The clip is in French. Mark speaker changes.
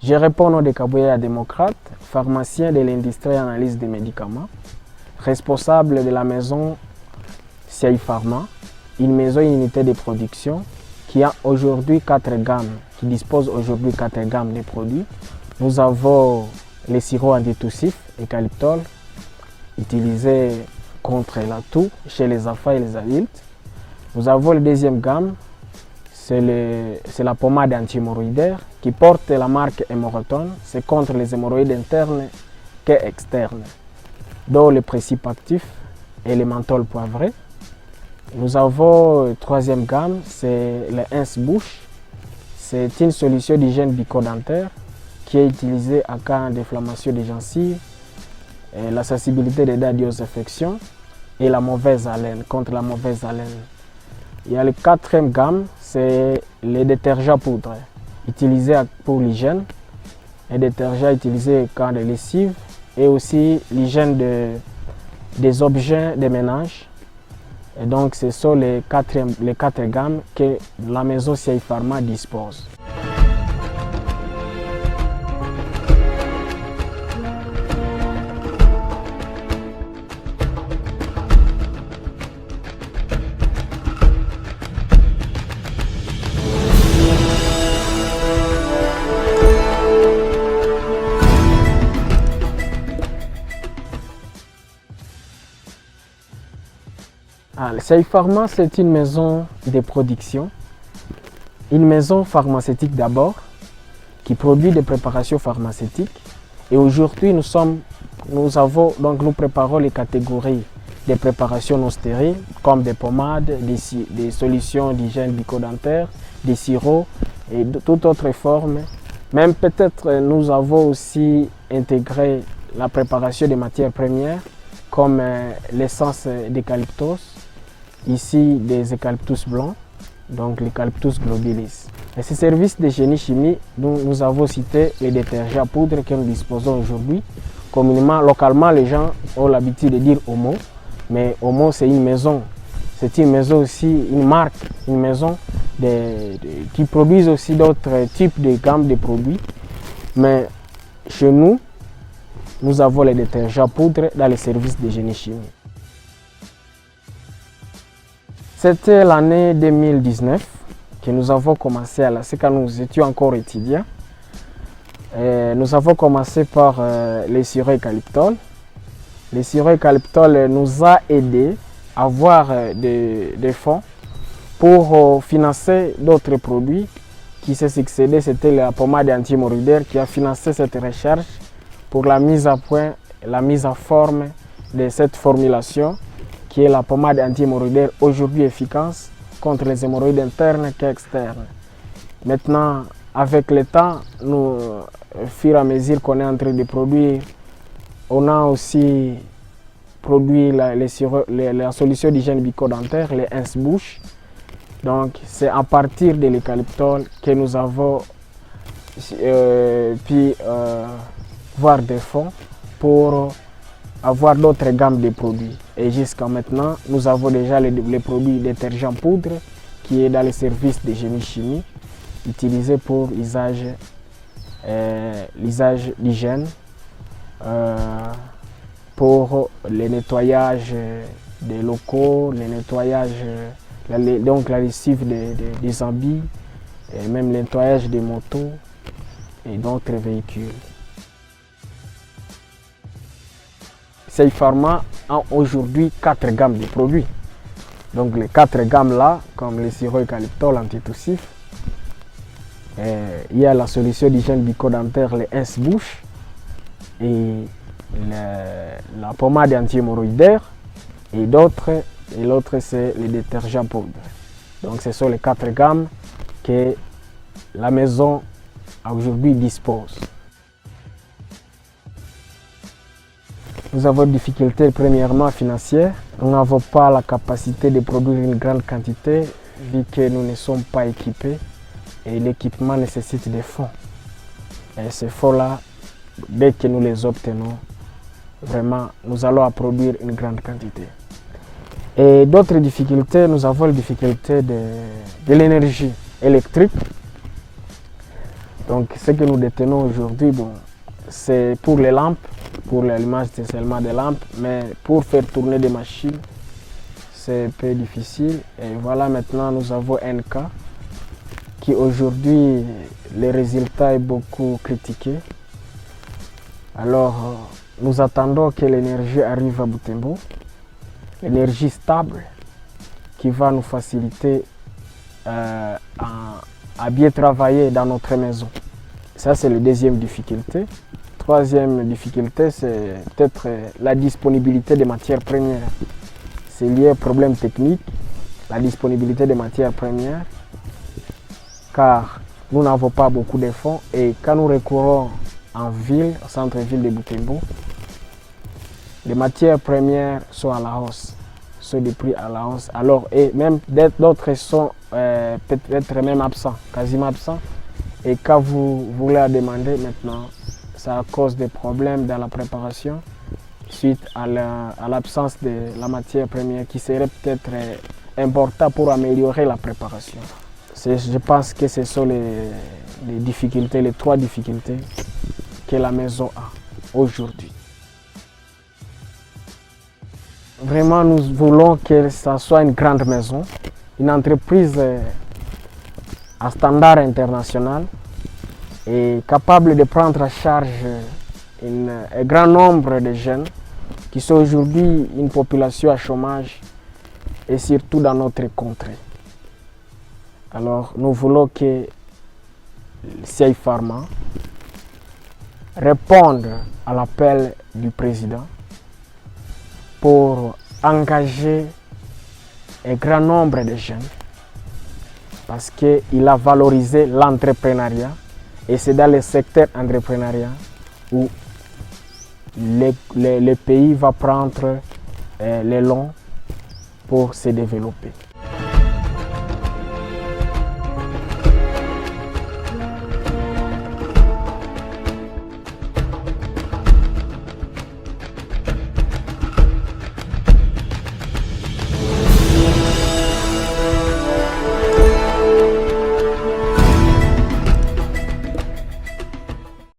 Speaker 1: Je réponds au nom de Kabouya Démocrate, pharmacien de l'industrie et analyse des médicaments, responsable de la maison CI Pharma, une maison et unité de production qui a aujourd'hui 4 gammes, qui dispose aujourd'hui 4 gammes de produits. Nous avons les sirops antitussifs, eucalyptol, utilisés contre la toux chez les enfants et les adultes. Nous avons la deuxième gamme, c'est la pommade anti-hémorroïdaire qui porte la marque Hémorotone. C'est contre les hémorroïdes internes qu'externes, dont le principe actif et le menthol poivré. Nous avons la troisième gamme, c'est le rince-bouche. C'est une solution d'hygiène bucco-dentaire qui est utilisée en cas d'inflammation des gencives, la sensibilité des dents aux infections et la mauvaise haleine, contre la mauvaise haleine. Il y a la quatrième gamme, c'est les détergents poudre, utilisés pour l'hygiène, les détergents utilisés en cas de lessive et aussi l'hygiène des objets de ménage. Et donc, ce sont les 4 gammes que la maison CI Pharma dispose. CI Pharma, c'est une maison de production, une maison pharmaceutique d'abord, qui produit des préparations pharmaceutiques. Et aujourd'hui, nous préparons les catégories des préparations non stériles, comme des pommades, des solutions d'hygiène bucco-dentaire, des sirops et de toute autre forme. Même peut-être nous avons aussi intégré la préparation des matières premières, comme l'essence d'eucalyptus, ici des eucalyptus blancs, donc l'Eucalyptus globalis. Et ces services de génie chimie, nous avons cité les détergents poudre que nous disposons aujourd'hui. Communément, localement, les gens ont l'habitude de dire Omo, mais Omo c'est une maison. C'est une maison aussi, une marque, une maison qui produit aussi d'autres types de gammes de produits. Mais chez nous, nous avons les détergents poudre dans les services de génie chimie. C'était l'année 2019 que nous avons commencé c'est quand nous étions encore étudiants. Nous avons commencé par les sirops eucalyptol. Les sirops eucalyptol nous a aidé à avoir des fonds pour financer d'autres produits qui se succédaient. C'était la pommade anti-hémorroïdaire qui a financé cette recherche pour la mise à point, la mise en forme de cette formulation qui est la pommade anti-hémorroïdaire aujourd'hui efficace contre les hémorroïdes internes qu'externes. Maintenant, avec le temps, au fur et à mesure qu'on est en train de produire, on a aussi produit la solution d'hygiène bucco-dentaire, les rince-bouche. Donc, c'est à partir de l'eucalyptol que nous avons pu voir des fonds pour avoir d'autres gammes de produits. Et jusqu'à maintenant, nous avons déjà les produits détergents poudre qui est dans les services de génie chimie, utilisés pour l'usage d'hygiène, pour le nettoyage des locaux, le nettoyage, donc la lessive des habits, et même le nettoyage des motos et d'autres véhicules. CI Pharma a aujourd'hui 4 gammes de produits. Donc les 4 gammes là, comme les sirops eucalyptol antitussifs, il y a la solution d'hygiène bucco-dentaire, les rince-bouche, et la pommade anti-hémorroïdaire, et l'autre c'est les détergents poudre. Donc ce sont les 4 gammes que la maison aujourd'hui dispose. Nous avons des difficultés premièrement financières. Nous n'avons pas la capacité de produire une grande quantité vu que nous ne sommes pas équipés et l'équipement nécessite des fonds. Et ces fonds-là, dès que nous les obtenons, vraiment, nous allons produire une grande quantité. Et d'autres difficultés, nous avons la difficulté de l'énergie électrique. Donc ce que nous détenons aujourd'hui, bon, c'est pour les lampes, pour l'allumage c'est seulement des lampes, mais pour faire tourner des machines, c'est un peu difficile. Et voilà, maintenant nous avons NK, qui aujourd'hui, le résultat est beaucoup critiqué. Alors, nous attendons que l'énergie arrive à Butembo, l'énergie stable qui va nous faciliter à bien travailler dans notre maison. Ça, c'est la deuxième difficulté. Troisième difficulté, c'est peut-être la disponibilité des matières premières. C'est lié au problème technique, la disponibilité des matières premières, car nous n'avons pas beaucoup de fonds et quand nous recourons en ville, au centre-ville de Butembo, les matières premières sont à la hausse, sont des prix à la hausse. Alors, et même d'autres sont peut-être même absents, quasiment absents. Et quand vous voulez la demander maintenant, c'est à cause des problèmes dans la préparation, suite à l'absence de la matière première qui serait peut-être important pour améliorer la préparation. Je pense que ce sont les difficultés, les trois difficultés que la maison a aujourd'hui. Vraiment, nous voulons que ça soit une grande maison, une entreprise à standard international et capable de prendre en charge un grand nombre de jeunes qui sont aujourd'hui une population à chômage et surtout dans notre contrée. Alors, nous voulons que CI Pharma réponde à l'appel du président pour engager un grand nombre de jeunes parce qu'il a valorisé l'entrepreneuriat et c'est dans le secteur entrepreneuriat où le pays va prendre l'élan pour se développer.